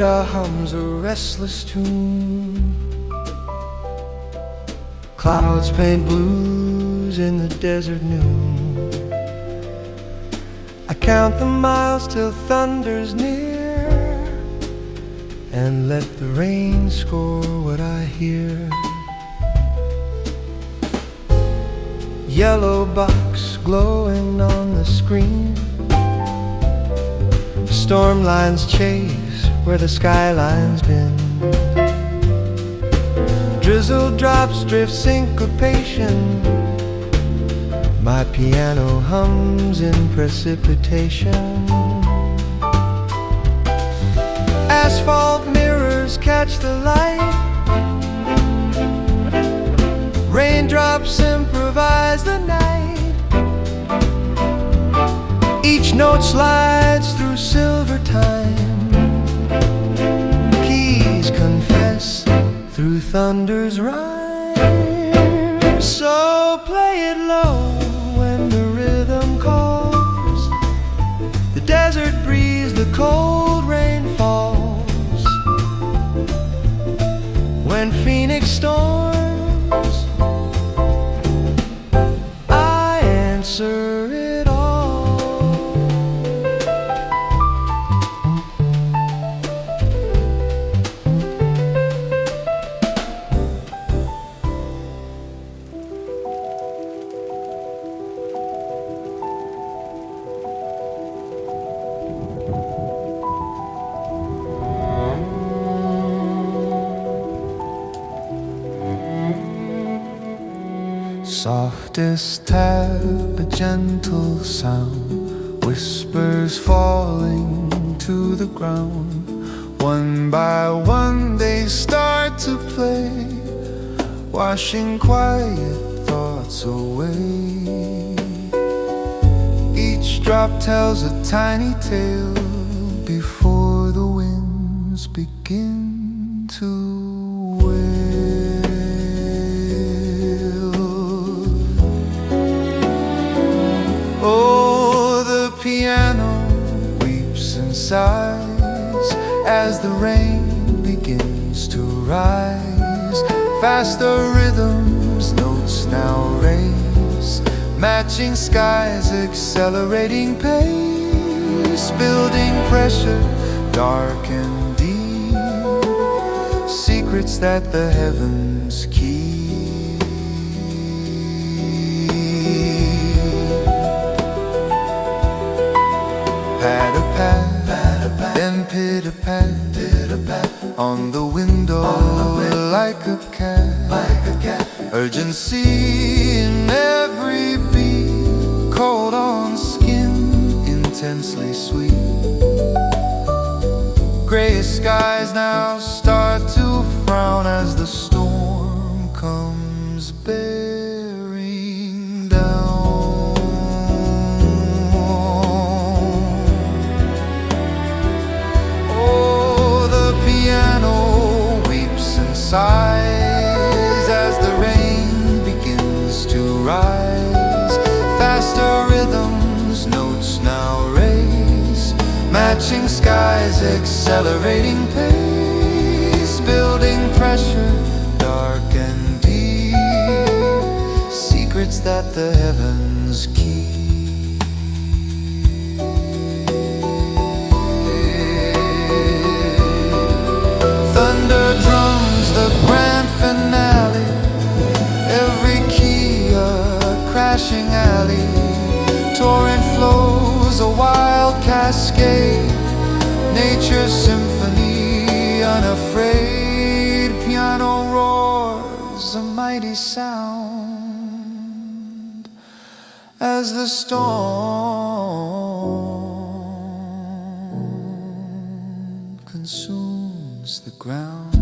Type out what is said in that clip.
radar hums a restless tune. Clouds paint blues in the desert noon. I count the miles till thunder's near, and let the rain score what I hear. Yellow box glowing on the screen. Storm lines chase where the skyline's been. Drizzle drops drift syncopation. My piano hums in precipitation. Asphalt mirrors catch the light. Raindrops improvise the night. Each note slides through silver time. Keys confess through thunder's rhyme. So play it low when the rhythm calls. The desert breeze, the cold rain falls. When Phoenix storms, I answer it all. Softest tap, a gentle sound, whispers falling to the ground. One by one they start to play, washing quiet thoughts away. Each drop tells a tiny tale before the winds begin to piano weeps and sighs as the rain begins to rise. Faster rhythms, notes now raise, matching skies, accelerating pace, building pressure, dark and deep, secrets that the heavens keep. Patter-pat, then pitter-pat, on the window, like a cat. Urgency in every beat, cold on skin, intensely sweet. Gray skies now start to frown as the storm comes bearing down. Sighs as the rain begins to rise. Faster rhythms, notes now raise, matching skies, accelerating pace, building pressure, dark and deep, secrets that the heavens keep. Thunder drums the grand finale, every key a crashing alley. Torrent flows a wild cascade, nature's symphony unafraid. Piano roars a mighty sound as the storm consumes the ground.